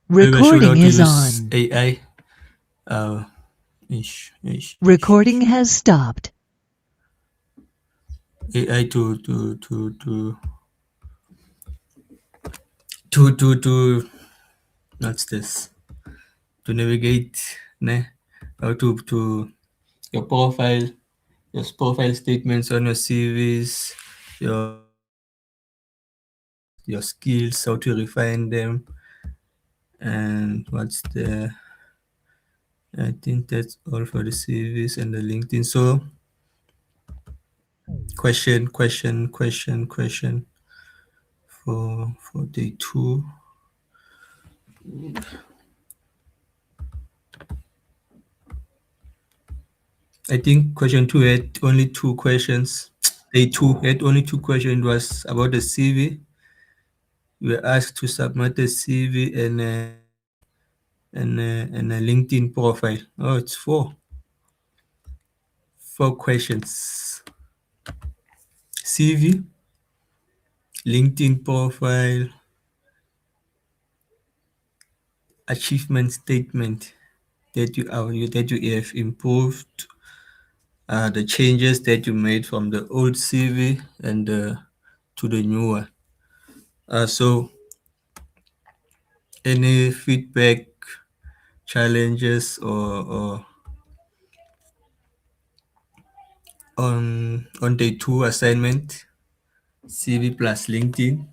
Maybe I should know Recording to is use on. AI. Uh, ish, ish, ish, Recording ish. has stopped. AI to what's this? To navigate, ne? How to your profile, your profile statements on your CVs, your skills, how to refine them, and what's the I think that's all for the CVs and the LinkedIn. So question for day two. I think question two had only two questions. Day two had only two questions. It was about the CV. We were asked to submit a CV and a LinkedIn profile. Oh, it's four questions. CV, LinkedIn profile, achievement statement that you have improved, the changes that you made from the old CV and to the new one. So any feedback, challenges, or on day two assignment, CV plus LinkedIn.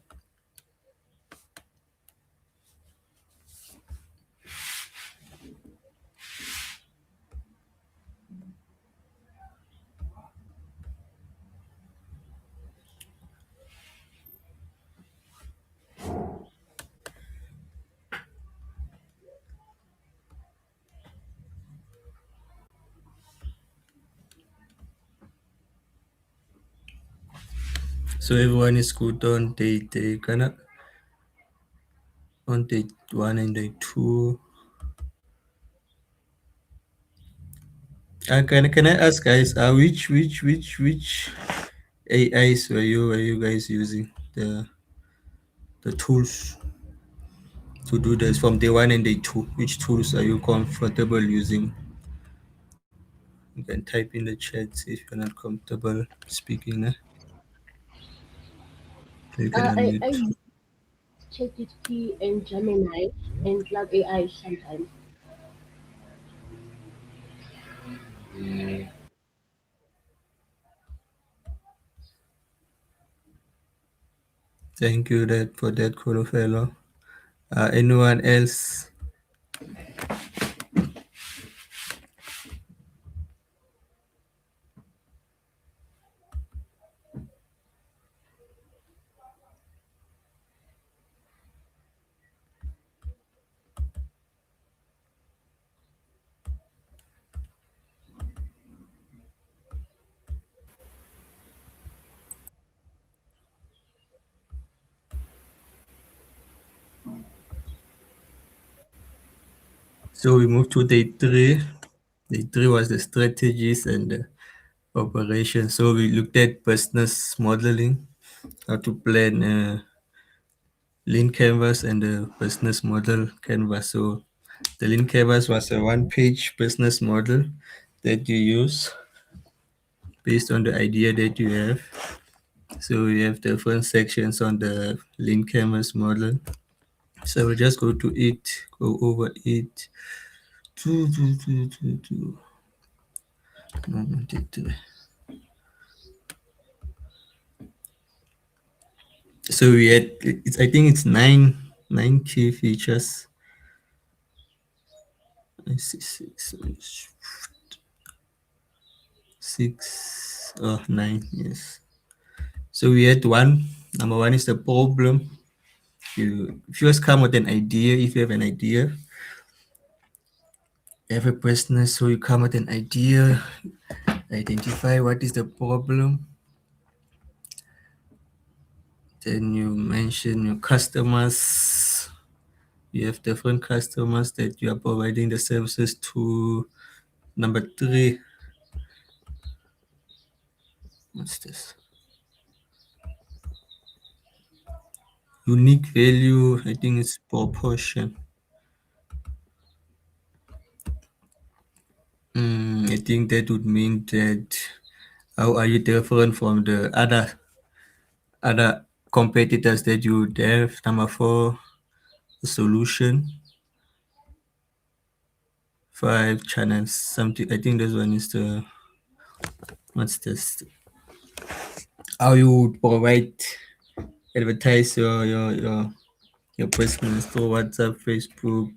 So everyone is good on day kind of on day one and day two. Can I ask guys, which AIs were you guys using the tools to do this from day one and day two? Which tools are you comfortable using? You can type in the chat if you're not comfortable speaking. You can I unmute. use ChatGPT and Gemini and Cloud AI sometimes. Thank you that for that, Kolo fellow. Anyone else? So we move to day three. Day three was the strategies and the operation. So we looked at business modeling, how to plan lean canvas and the business model canvas. So the lean canvas was a one-page business model that you use based on the idea that you have. So we have different sections on the lean canvas model. So we'll just go over it. Moment, So we had, I think it's nine key features. I see nine, yes. So we had one. Number one is the problem. You first come with an idea. If you have an idea, you have a business, so you come with an idea, identify what is the problem. Then you mention your customers. You have different customers that you are providing the services to. Number three, what's this? Unique value, I think it's proportion. I think that would mean that how are you different from the other competitors that you would have? Number four, the solution. Five, channels. Something. I think this one is the what's this? How you would provide advertise your business through WhatsApp, Facebook,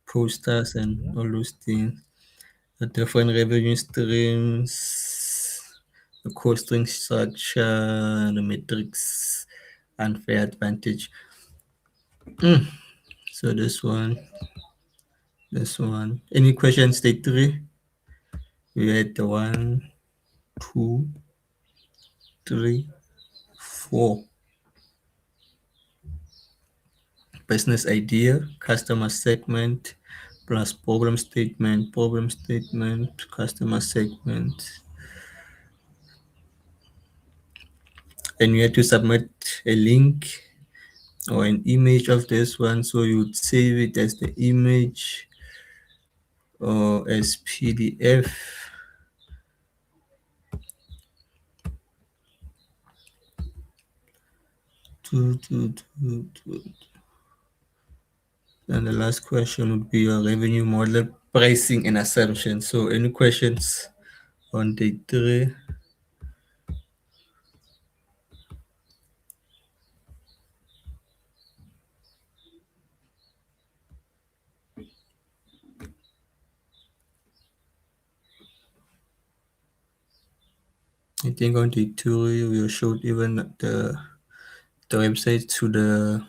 posters, and all those things. The different revenue streams, the costing structure, the metrics, unfair advantage. So this one. Any questions? Take three. We had the one, two, three, four. Business idea, customer segment, plus problem statement, customer segment. And you have to submit a link or an image of this one. So you would save it as the image or as PDF. And the last question would be your revenue model, pricing and assumption. So any questions on day three? I think on day two we showed even the website to the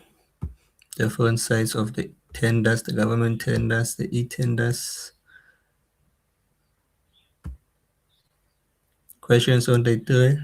different sides of the tenders, the government tenders, the e-tenders. Questions on day three?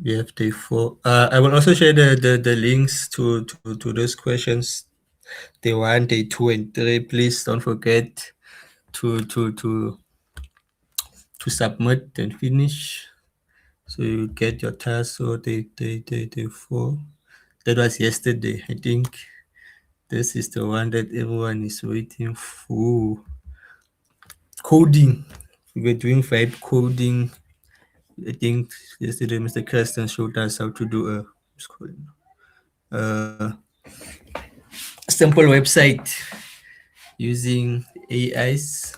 We have day four. I will also share the links to those questions. Day one, day two, and three. Please don't forget to to to to submit and finish. So you get your task. So day four. That was yesterday. I think this is the one that everyone is waiting for. Coding. We were doing vibe coding. I think yesterday Mr. Kirsten showed us how to do a simple website using AIs.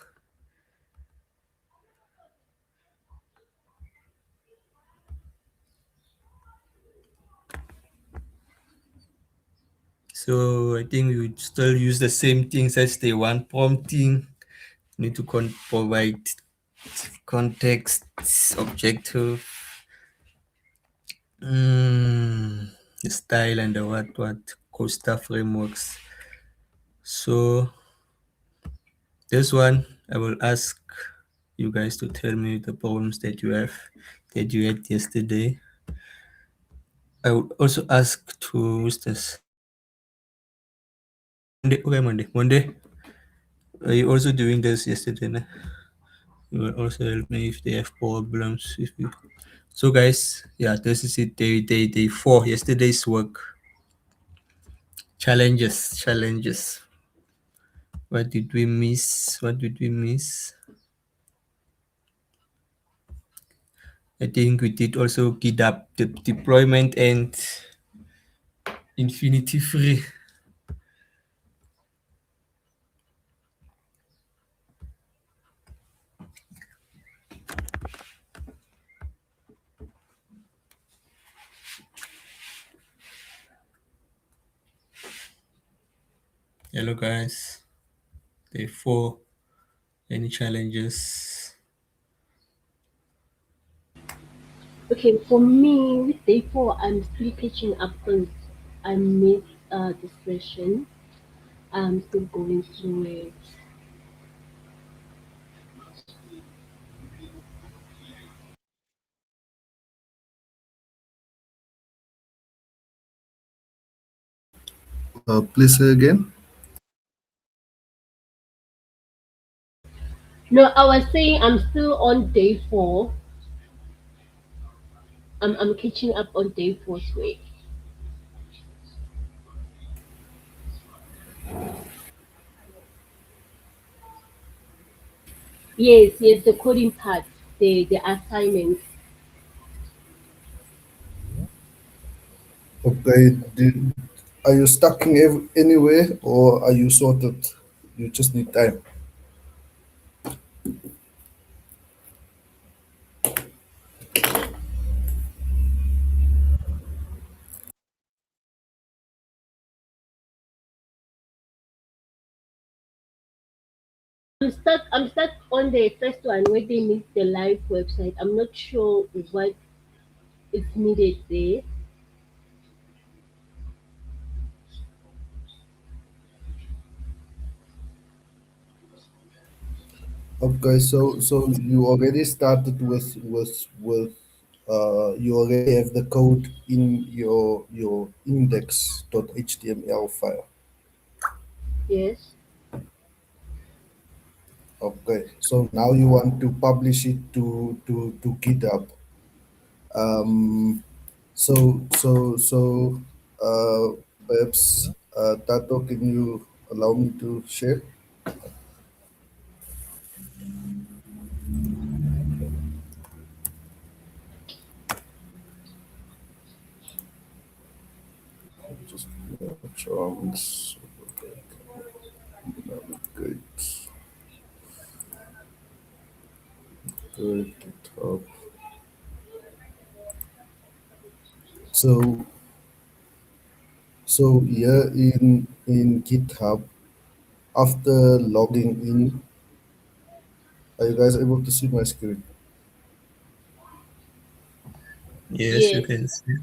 So I think we would still use the same things as the one prompting. Need to provide context, objective, the style, and the what Costa frameworks. So this one, I will ask you guys to tell me the problems that you had yesterday. I would also ask to who's this? Monday. Are you also doing this yesterday? Nah? You will also help me if they have problems. So guys, yeah, this is it. Day four. Yesterday's work. Challenges. What did we miss? I think we did also GitHub the deployment and Infinity Free. Hello guys. Day four. Any challenges? Okay, for me, with day four, I'm still catching up because I missed the session. I'm still going through it. Please say again. No, I was saying I'm still on day 4. I'm catching up on day 4's way. Yes, yes, the coding part, the assignments. Okay. Are you stuck in anywhere or are you sorted? You just need time. I'm stuck on the first one where they need the live website. I'm not sure what is needed there. Okay, so you already started with you already have the code in your index.html file. Yes. Okay, so now you want to publish it to GitHub. Um, so perhaps Tato, can you allow me to share? Just give me a chance. Navigate. Good GitHub. So so here in GitHub, after logging in, are you guys able to see my screen? Yes, you Yes. can see.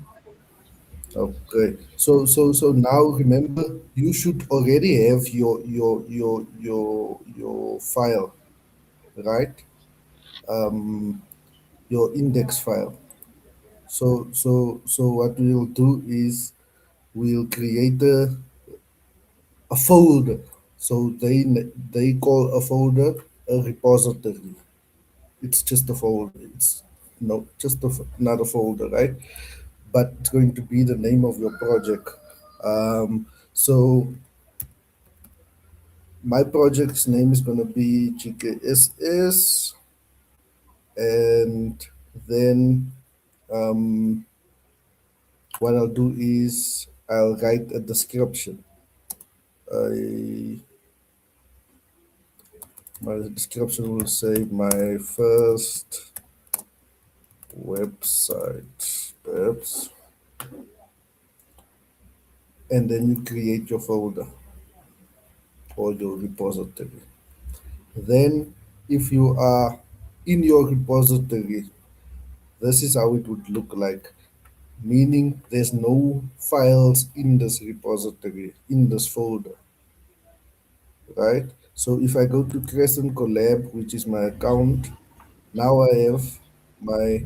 Okay. So now remember, you should already have your file, right? Um, your index file. So what we'll do is we'll create a folder. So they call a folder a repository. It's just a folder. It's no just another folder, right? But it's going to be the name of your project. So my project's name is going to be GKSS, and then um, what I'll do is I'll write a description. I, my description will say my first website, perhaps, and then you create your folder or your repository. Then, if you are in your repository, this is how it would look like, meaning there's no files in this repository, in this folder, right? So if I go to Crescent Collab, which is my account, now I have my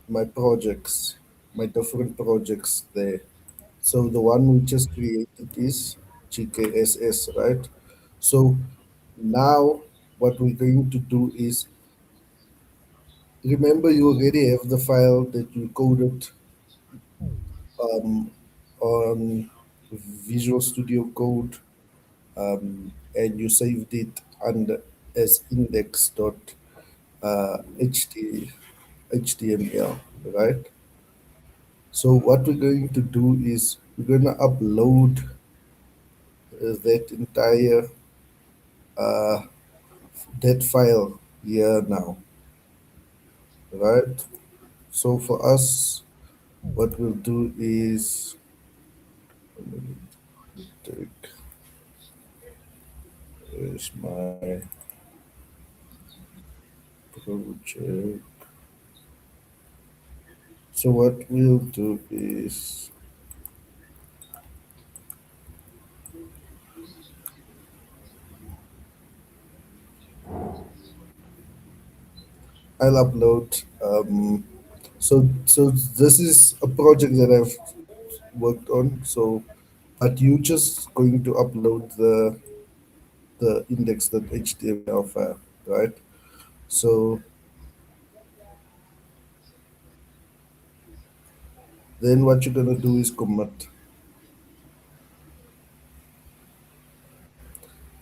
my projects, my different projects there. So the one we just created is GKSS, right? So now what we're going to do is, remember you already have the file that you coded um, on Visual Studio Code, and you saved it under as index.html, right? So what we're going to do is we're going to upload that entire uh, that file here now, right? So for us, what we'll do is take is my project. So what we'll do is I'll upload. So this is a project that I've worked on. So but you just going to upload the index.html file, right? So then what you're gonna do is commit.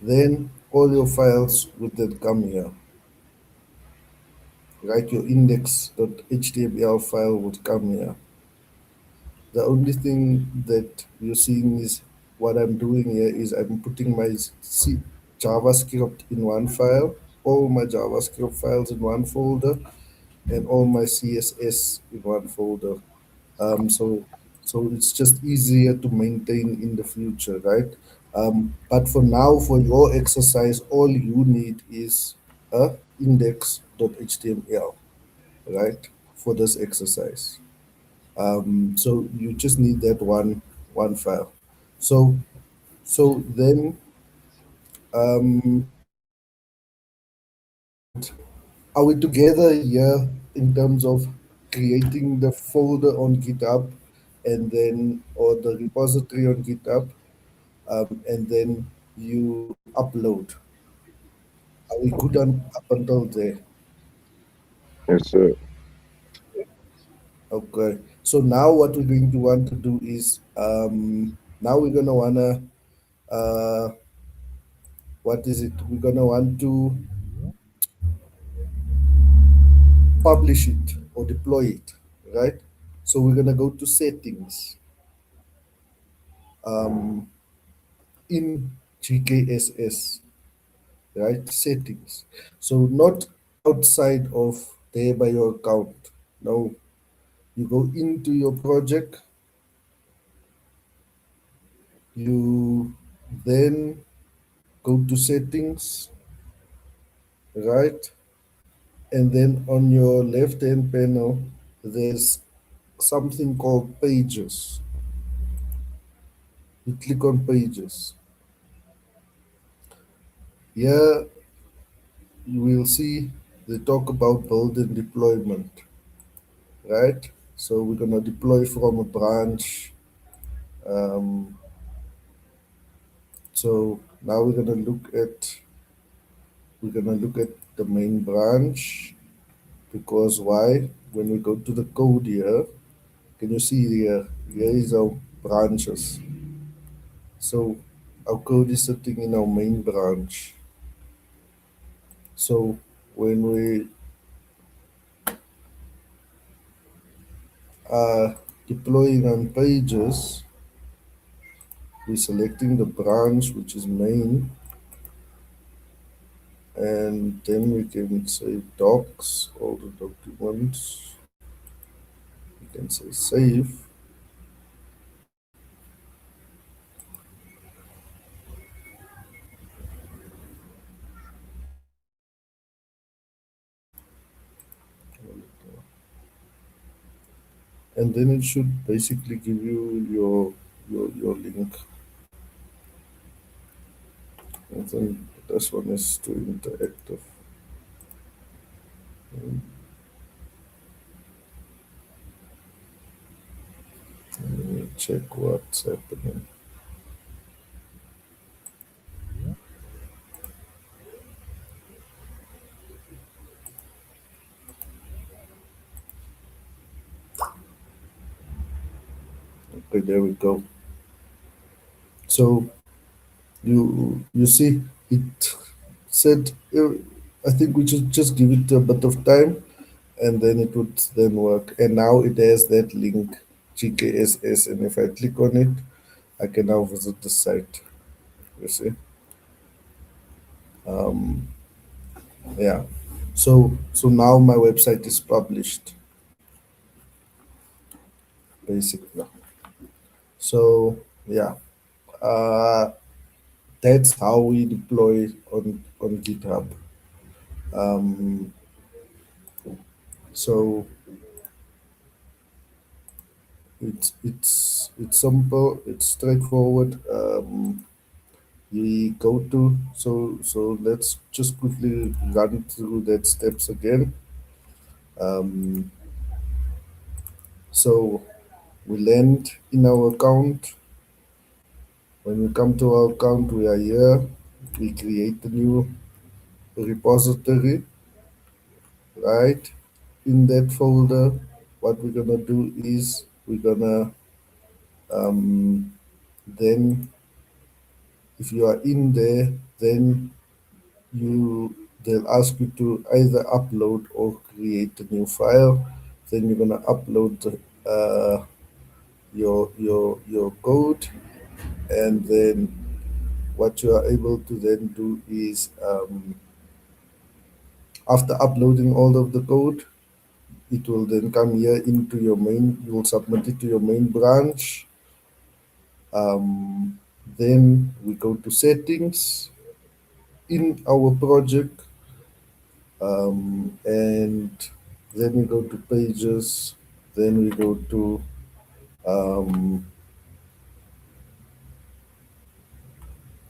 Then all your files would then come here, right? Your index.html file would come here. The only thing that you're seeing is what I'm doing here is I'm putting my JavaScript in one file, all my JavaScript files in one folder, and all my CSS in one folder. So it's just easier to maintain in the future, right? But for now, for your exercise, all you need is a index.html, right? For this exercise. So you just need that one file. So then are we together here in terms of creating the folder on GitHub and then or the repository on GitHub, and then you upload? Are we good on up until there? Yes, sir. Okay. So now what we're going to want to do is now we're gonna wanna what is it? We're gonna want to publish it or deploy it, right? So we're gonna go to settings um, in GKSS, right? Settings. So not outside of there by your account. No, you go into your project, you then go to settings, right? And then on your left hand panel, there's something called pages. You click on pages. Here you will see they talk about build and deployment, right? So we're gonna deploy from a branch. Um, so now we're gonna look at the main branch because why? When we go to the code here, can you see here? Here is our branches. So our code is sitting in our main branch. So when we are deploying on pages, we're selecting the branch which is main, and then we can say docs, all the documents. We can say save. And then it should basically give you your link. And then this one is to interactive. And let me check what's happening. Okay, there we go. So you see it said I think we should just give it a bit of time and then it would then work. And now it has that link GKSS, and if I click on it, I can now visit the site. You see, um, yeah. So now my website is published basically. So yeah, uh, that's how we deploy on GitHub. Um, so it's simple, it's straightforward. We go to so let's just quickly run through that steps again. Um, so we land in our account, When we come to our account, we are here. We create a new repository, right? In that folder, what we're gonna do is we're gonna then, if you are in there, then they'll ask you to either upload or create a new file. Then you're gonna upload your code, and then what you are able to then do is after uploading all of the code, it will then come here into your main. You will submit it to your main branch. Um, then we go to settings in our project, and then we go to pages. Then we go to um,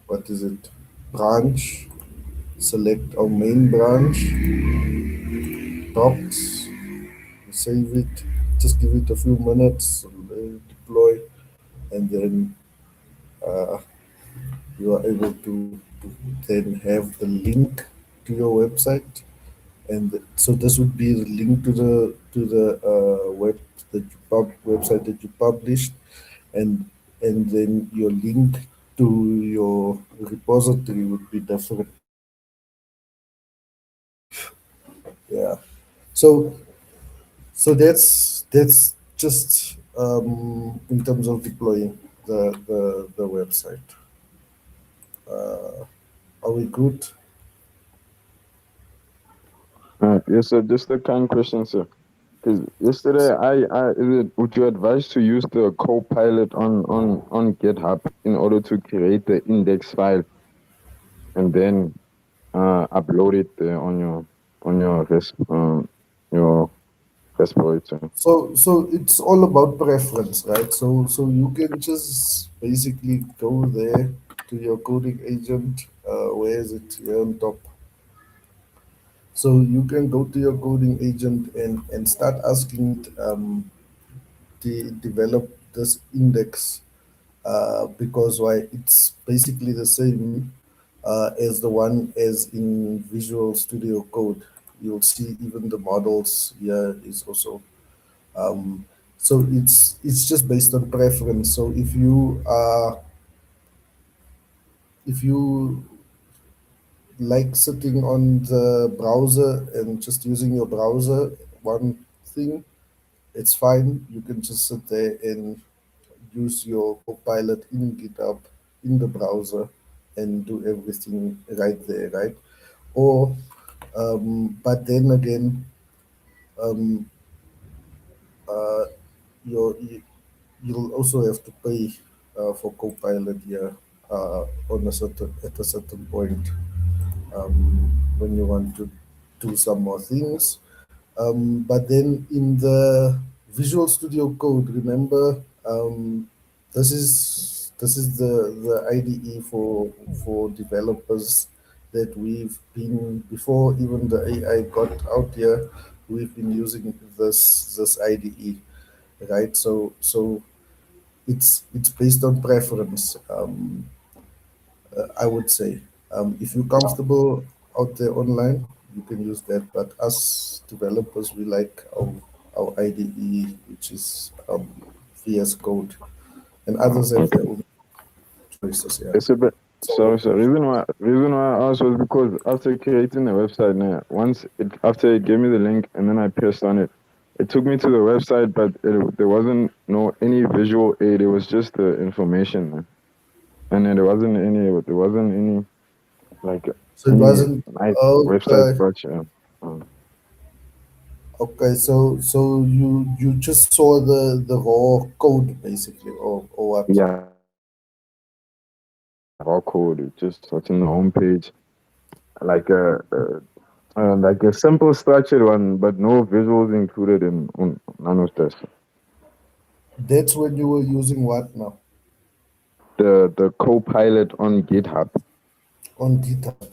what is it? Branch. Select our main branch. Docs. Save it. Just give it a few minutes. Deploy, and then uh, you are able to then have the link to your website. And so this would be the link to the website that you published, and then your link to your repository would be different. Yeah. So that's just in terms of deploying the website. Uh, are we good? Yes, sir. Just a kind question, sir. Because yesterday, would you advise to use the Copilot on GitHub in order to create the index file and then upload it on your respirator? So it's all about preference, right? So you can just basically go there to your coding agent. Where is it? Here on top. So you can go to your coding agent and start asking it develop this index, because why it's basically the same as the one as in Visual Studio Code. You'll see even the models here is also so it's just based on preference. So if you like sitting on the browser and just using your browser, one thing, it's fine. You can just sit there and use your Copilot in GitHub in the browser and do everything right there, right? Or but then again, um, uh, you you'll also have to pay for Copilot here on a certain at a certain point when you want to do some more things. But then in the Visual Studio Code, remember, this is the IDE for developers that we've been before even the AI got out here. We've been using this IDE, right? So it's based on preference. I would say, if you're comfortable out there online, you can use that. But us developers, we like our IDE, which is VS Code, and others have their Okay. own choices. Yeah. Yes, sir, but So so reason why I asked was because after creating the website now, after it gave me the link and then I pressed on it, it took me to the website, but there wasn't no any visual aid. It was just the information, man. And then there wasn't any like so it any wasn't nice website okay. structure. Um, Okay, so you just saw the raw code basically, or what? yeah, raw code. It just what's in the homepage, like like a simple structured one, but no visuals included in on none of this. That's when you were using what now The co-pilot on GitHub. on GitHub.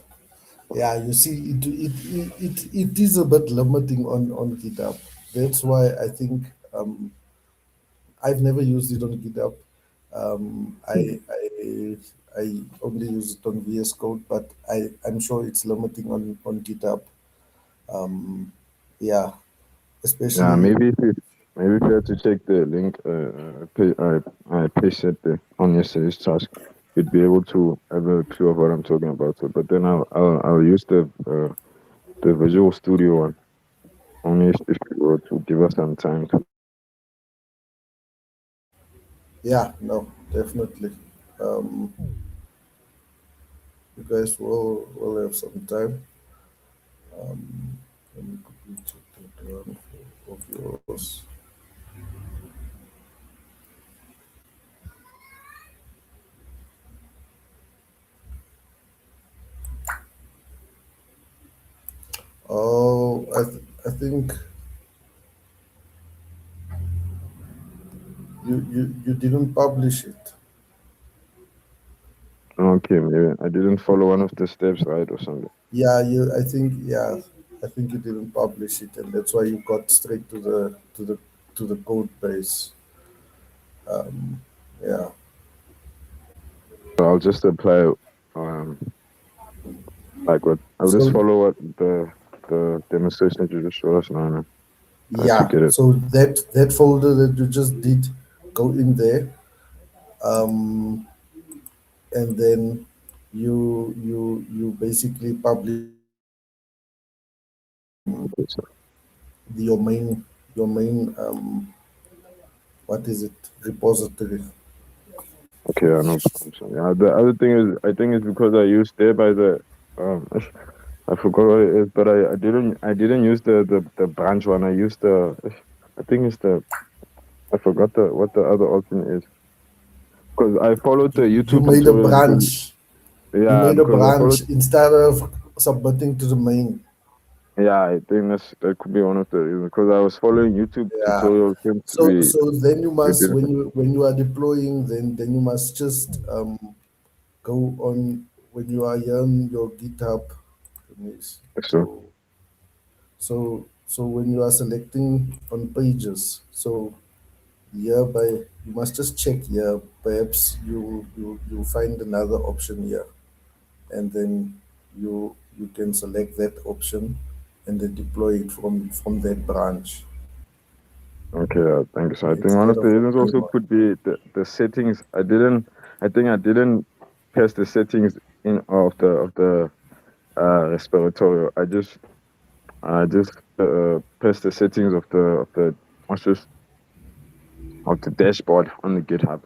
Yeah, you see, it is a bit limiting on GitHub. That's why I think I've never used it on GitHub. I only use it on VS Code, but I'm sure it's limiting on GitHub. Um, yeah, Yeah, especially maybe if you had to check the link, I pasted there on yesterday's task, you'd be able to have a clue of what I'm talking about. So, but then I'll use the Visual Studio one only if you were to give us some time to. yeah, no, definitely. Um, you guys will have some time. Let me quickly check that one of yours. Oh, I think you didn't publish it. Okay, maybe I didn't follow one of the steps right or something. Yeah, I think you didn't publish it, and that's why you got straight to the code base. Um, yeah. So I'll just apply um like what I'll just So follow what the demonstration that you just showed us now. Try to yeah, get it. so that folder that you just did, go in there, um, and then you basically publish Okay, so your main what is it, repository. okay, I know. So, yeah, the other thing is, I think it's because I used there by the I forgot what it is, but I didn't use the branch one. I used I think it's I forgot what the other option is because I followed the You YouTube made a tutorial because branch. You yeah, made a because I followed. branch instead of submitting to the main. Yeah, I think that could be one of the reasons because I was following YouTube Yeah. tutorials since So then you we must, didn't. when you are deploying, then you must just go on when you are here on your GitHub. Let me see. So So when you are selecting on pages, so hereby you must just check here. Perhaps you find another option here, and then you can select that option, and then deploy it from that branch okay, thank you. So I think one instead of the of the reasons main also one. could be the settings. I think I didn't press the settings in of the respiratory. I just pressed the settings of the what's this of the dashboard on the GitHub.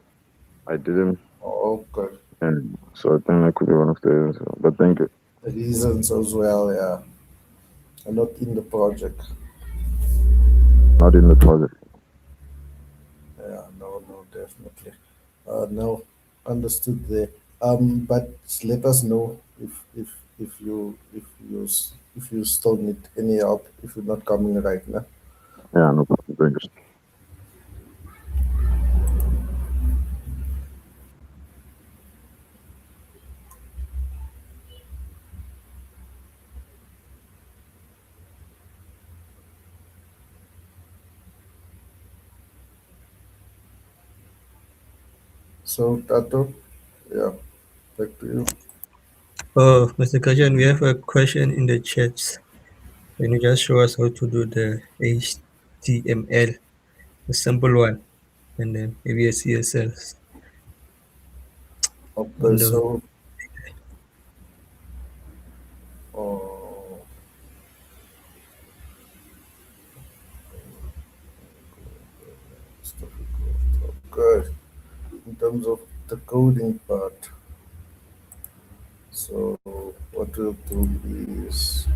I didn't, Okay. and so I think that could be one of the reasons. But thank you. Reasons as well, yeah. And not in the project. Not in the project. Yeah, no, definitely. No, understood there. But let us know if you still need any help if you're not coming right now. Yeah, no problem. Thank you. So Tato, yeah, back to you. Oh, Mr. Kajan, we have a question in the chats. Can you just show us how to do the HTML, the simple one, and then maybe a CSS Okay, on the so uh, it's difficult. Okay, in terms of the coding part, so what we'll do is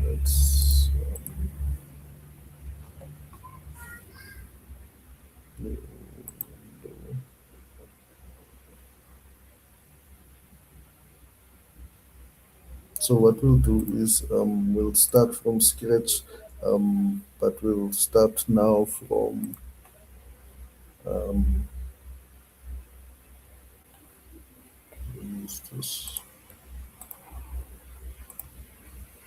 let's so what we'll do is we'll start from scratch, but we'll start now from um, use this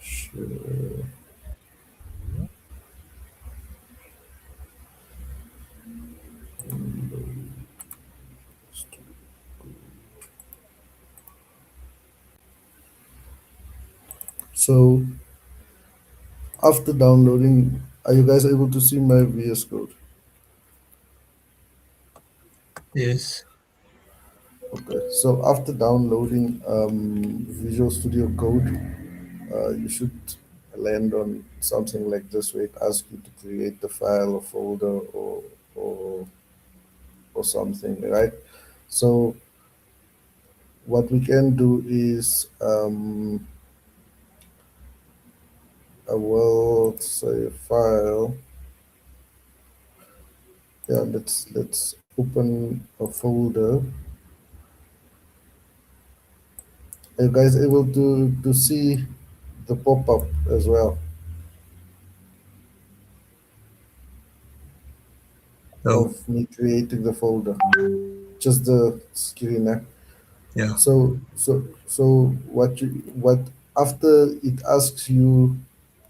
share So after downloading, are you guys able to see my VS Code? Yes. Okay, so after downloading Visual Studio Code, you should land on something like this where it asks you to create the file or folder or, or something, right? So what we can do is I will say file. Yeah, let's open a folder. Are you guys able to see the pop-up as well Oh, of me creating the folder? Just the screen. Eh? yeah. So what after it asks you,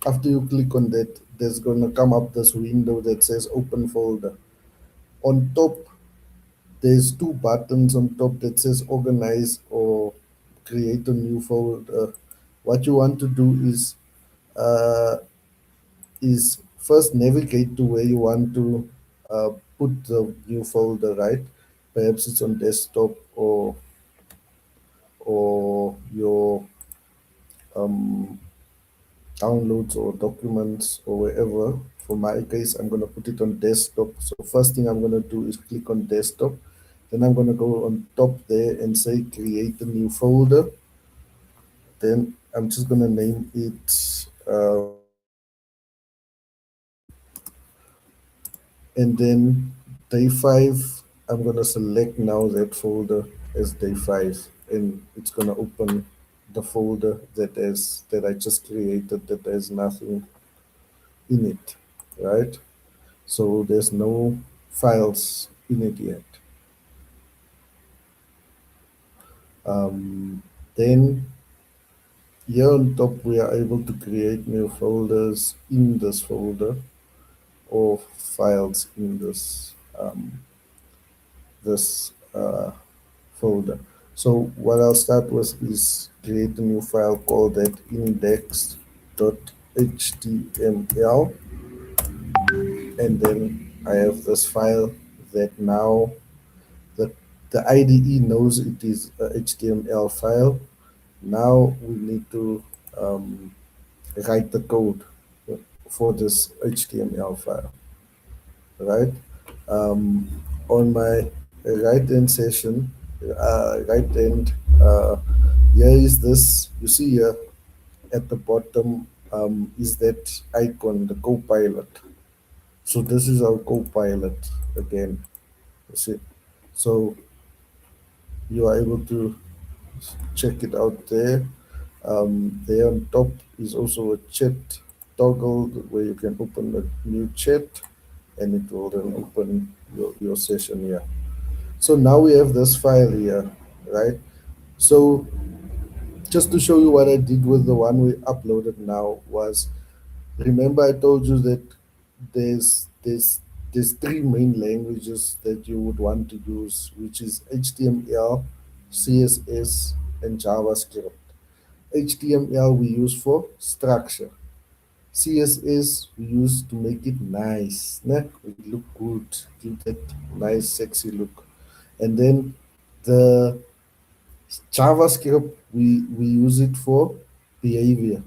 after you click on that, there's gonna come up this window that says open folder. On top, there's two buttons on top that says organize or create a new folder. What you want to do uh, is first navigate to where you want to uh, put the new folder, right? Perhaps it's on desktop or your um, downloads or documents or wherever. For my case, I'm gonna put it on desktop. So first thing I'm gonna do is click on desktop. Then I'm gonna go on top there and say create a new folder. Then I'm just gonna name it and then day five. I'm gonna select now that folder as day five, and it's gonna open the folder that I just created that there's nothing in it, right? So there's no files in it yet. Then here on top, we are able to create new folders in this folder or files in this folder. So what I'll start with is create a new file called that index.html, and then I have this file that now the the IDE knows it is a HTML file. Now we need to um, write the code for this HTML file, right? Um, on my right hand session, right hand, here is this, you see here at the bottom is that icon, the Copilot. So this is our Copilot again, you see. So you are able to check it out there. There on top is also a chat toggle where you can open a new chat and it will then open your session here. So now we have this file here, right? So just to show you what I did with the one we uploaded now was, remember I told you that there's there's there's three main languages that you would want to use, which is HTML, CSS, and JavaScript. HTML we use for structure. CSS we use to make it nice, né? It look good, give that nice, sexy look. And then the JavaScript we use it for behavior,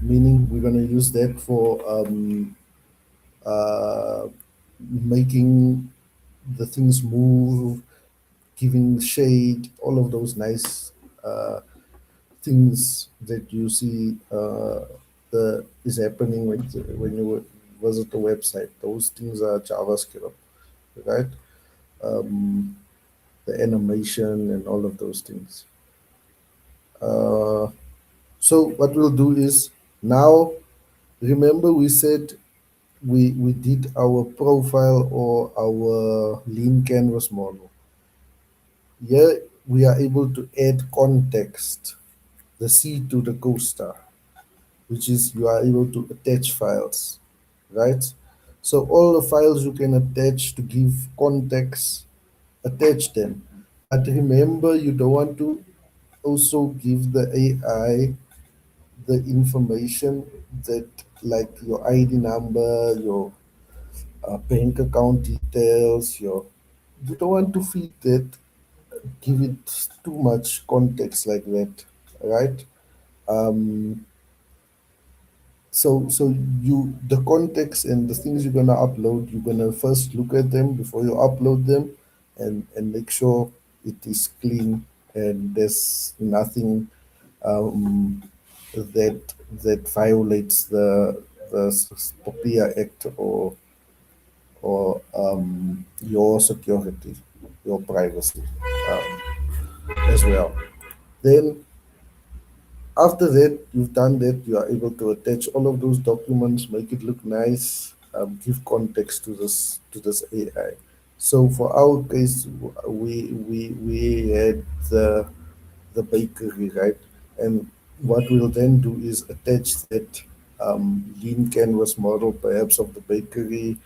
meaning we're gonna use that for uh, making the things move, giving shade, all of those nice uh, things that you see the is happening when you visit the website. Those things are JavaScript, right? Um, the animation and all of those things. Uh, so what we'll do is now, remember we said we did our profile or our lean canvas model. Here we are able to add context, the C to the co-star, which is you are able to attach files, right? So all the files you can attach to give context, attach them. But remember, you don't want to also give the AI the information that, like your ID number, your bank account details, you don't want to feed that, give it too much context like that, right? Um, so the context and the things you're gonna upload, you're gonna first look at them before you upload them, and make sure it is clean and there's nothing um, that violates the POPIA Act or your security, your privacy as well. Then after that, you've done that, you are able to attach all of those documents, make it look nice, give context to this AI. So for our case, we had the bakery, right? And what we'll then do is attach that lean canvas model, perhaps of the bakery.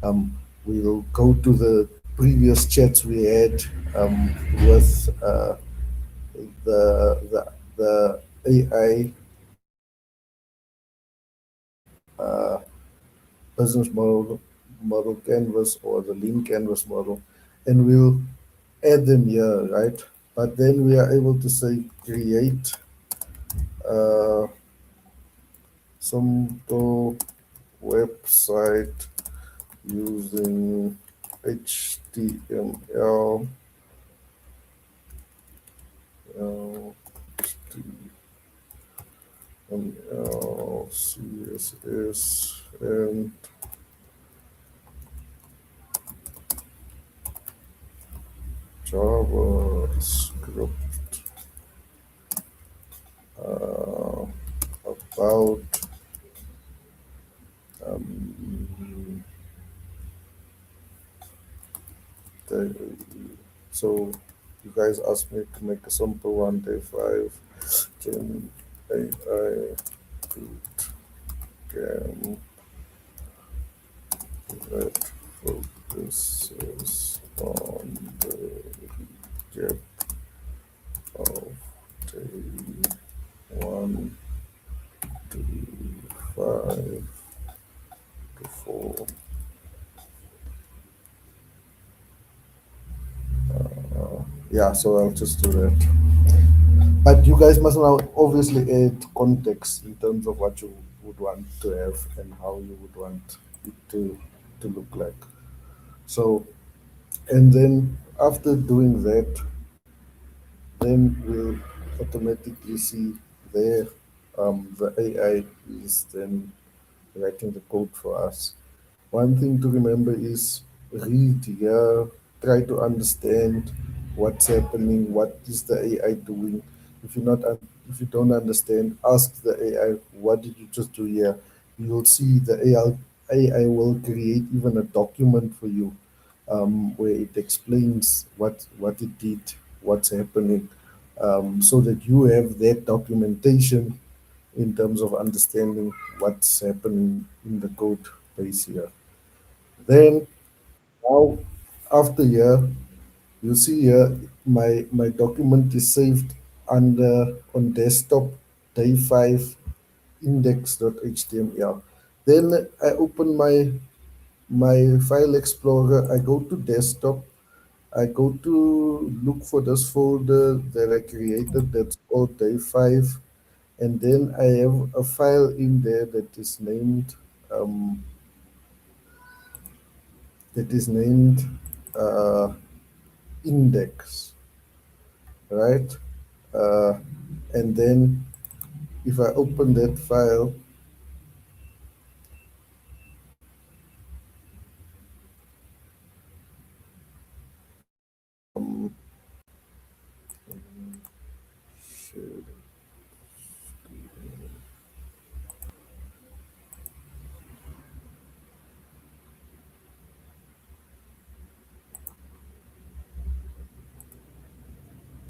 Um, we'll go to the previous chats we had with the AI uh, business model canvas or the lean canvas model, and we'll add them here, right? But then we are able to say create uh, some website using HTML, HTML, CSS, and JavaScript uh, about um, the, so you guys asked me to make a simple one, day 5. Can AI boot camp that focuses on the recap of day 1 to 5 to 4. Yeah, so I'll just do that. But you guys must now obviously add context in terms of what you would want to have and how you would want it to look like. So, and then after doing that, then we'll automatically see there the AI is then writing the code for us. One thing to remember is read here, try to understand what's happening, what is the AI doing. If you're not, if you don't understand, ask the AI, what did you just do here? You'll see the AI will create even a document for you where it explains what it did, what's happening, so that you have that documentation in terms of understanding what's happening in the code base here. Then now after here, you see here my document is saved under on desktop day 5 index.html. Then I open my file explorer, I go to desktop, I go to look for this folder that I created that's called day 5, and then I have a file in there um, that is named uh, index, right? Uh, and then if I open that file, um, shit.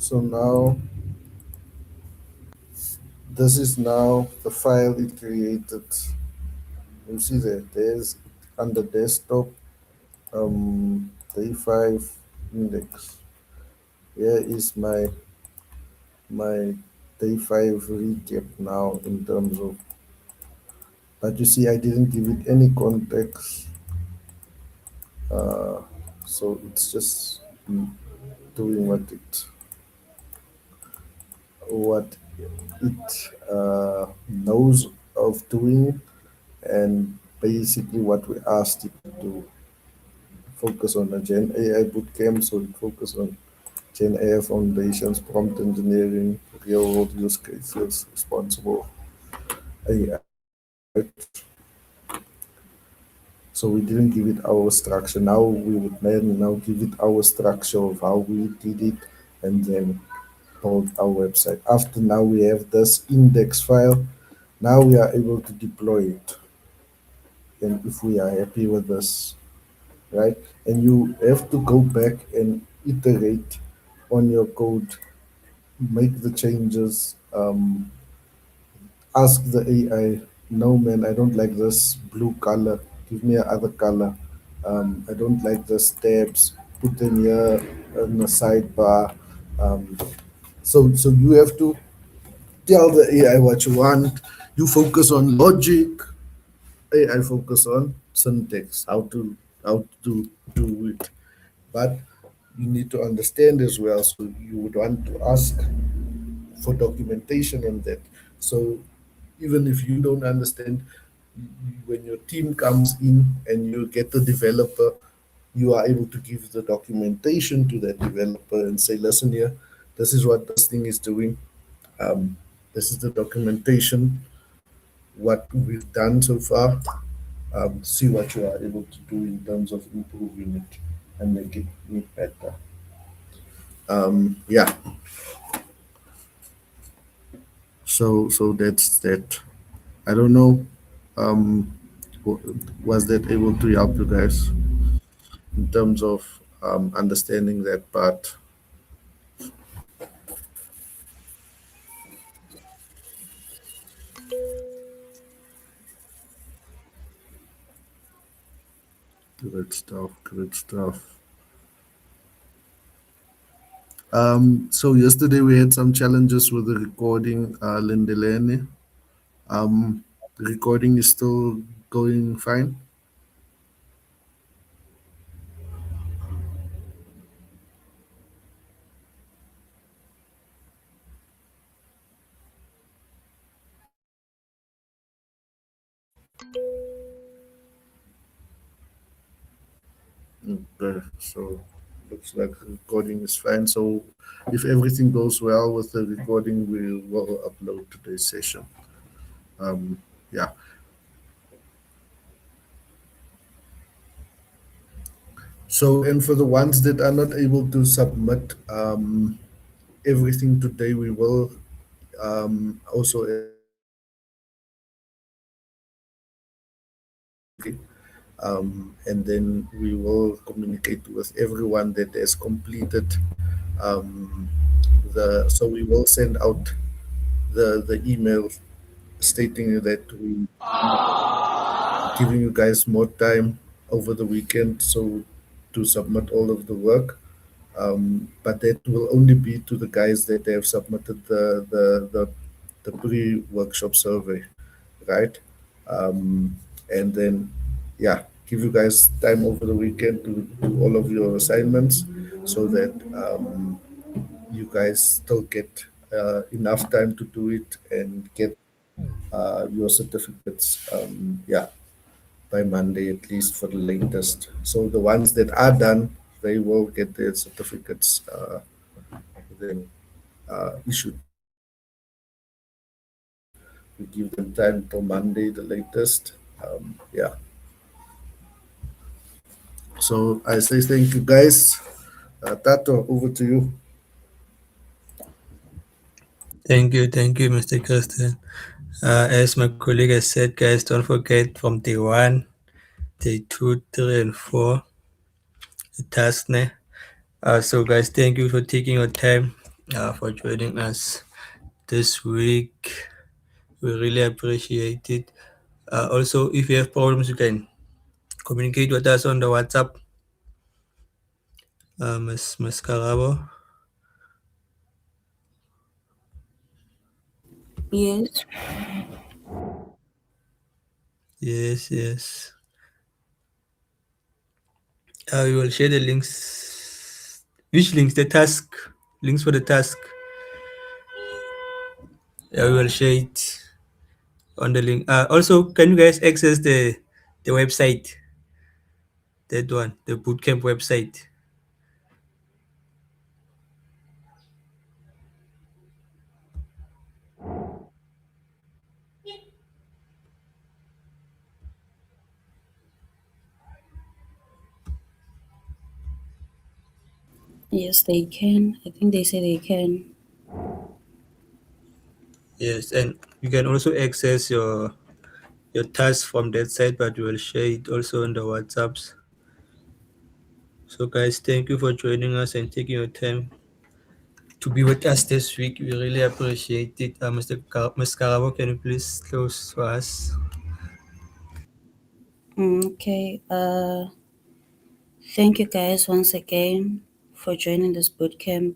So now this is now the file it created. You see that there's under desktop day 5 index. Here is my day five recap now in terms of, but you see, I didn't give it any context, uh, so it's just doing what it knows of doing, and basically what we asked it to focus on a Gen AI bootcamp. So it focus on Gen AI foundations, prompt engineering, real world use cases, responsible AI. So we didn't give it our structure. Now we would then now give it our structure of how we did it, and then build our website. After now we have this index file. Now we are able to deploy it. And if we are happy with this, right? And you have to go back and iterate on your code, make the changes, ask the AI, no man, I don't like this blue color, give me another color. I don't like this tabs, put them here in the sidebar. Um, so you have to tell the AI what you want. You focus on logic, AI focus on syntax, how to do it. But you need to understand as well. So you would want to ask for documentation on that. So even if you don't understand, when your team comes in and you get the developer, you are able to give the documentation to that developer and say, listen here, this is what this thing is doing. Um, this is the documentation, what we've done so far. See what you are able to do in terms of improving it and making it better. Yeah, so that's that. I don't know. Um, was that able to help you guys in terms of understanding that part? Good stuff. Good stuff. So yesterday we had some challenges with the recording, Lindelene. The recording is still going fine. Okay, so looks like the recording is fine. So if everything goes well with the recording, we will upload today's session. Yeah. So, and for the ones that are not able to submit everything today, we will also and then we will communicate with everyone that has completed um, so we will send out the email stating that we giving you guys more time over the weekend so to submit all of the work. But that will only be to the guys that have submitted the pre-workshop survey, right? Um, and then, yeah, give you guys time over the weekend to do all of your assignments so that you guys still get enough time to do it and get your certificates. Yeah, by Monday at least for the latest. So the ones that are done, they will get their certificates then issued. We give them time till Monday, the latest. Yeah. So I say thank you guys. Tato, over to you. Thank you, Mr. Christian. As my colleague has said, guys, don't forget from day one, day two, three, and four, the task. So, guys, thank you for taking your time for joining us this week. We really appreciate it. Also, if you have problems, you can communicate with us on the WhatsApp, Ms. Karabo. Yes. Yes, yes. We will share the links. Which links? The task. Links for the task. We will share it on the link. Also, can you guys access the website? That one, the bootcamp website. Yes, they can. I think they say they can. Yes, and you can also access your task from that site, but we will share it also on the WhatsApps. So, guys, thank you for joining us and taking your time to be with us this week. We really appreciate it. Mr. Carabo, can you please close for us? Okay. Thank you guys once again for joining this bootcamp.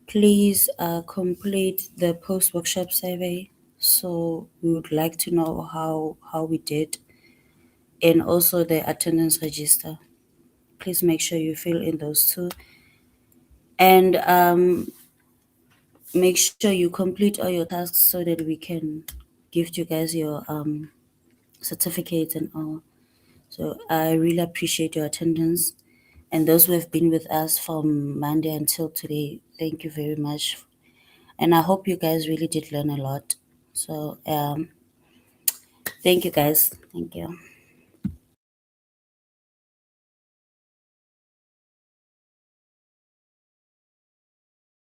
Please complete the post workshop survey. So we would like to know how we did, and also the attendance register. Please make sure you fill in those two, and make sure you complete all your tasks so that we can give you guys your certificates and all. So I really appreciate your attendance, and those who have been with us from Monday until today. Thank you very much, and I hope you guys really did learn a lot. So thank you guys. Thank you.